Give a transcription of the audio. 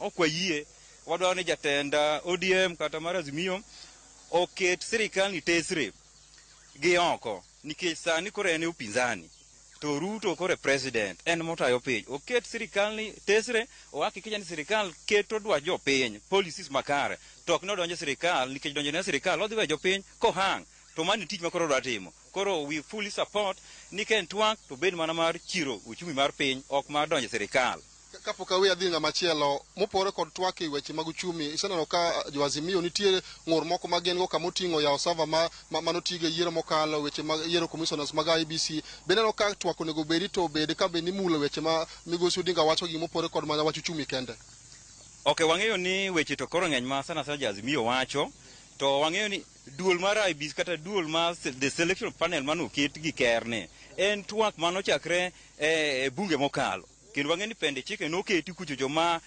okwayie wadwaro ni jatenda ODM kata mar Azimio oket sirkal ni tesre gi oko nikech sani koro en upinzani to Ruto kore president en motayo piny oket sirkal ni tesre ohakikisha ni sirkal keto dwa jopiny policies makare to ok nodonjo sirkal nikech donjo ne sirkal odhi we jopiny kohang to mani tich makoro dwa timo koro we fully support ni ken twak to bed mana mar chiro uchumi mar piny ok mar donjo sirkal. Kapok awe adhi ng'ama chielo mopore kod twak e weche mag uchumi iseneno ka jo Azimio nitie ng'ur moko ma gin go kamoting'o yawo sava manotigo e yiero mokalo weche mag yiero commissioners mag IBC beneno ka twak onego bedi to bed ka be ni mulo weche ma migosi Odinga wacho gi mopore kod mana wach uchumi kende. Okay, wang'eyo ni weche to koro ng'eny ma sana jo Azimio wacho to wang'eyo ni duol mar IBC kata duol mar the selection panel manoket gi kerne en twak manochakre e bunge mokalo kendo wang'e ni pende chike noketi kucho joma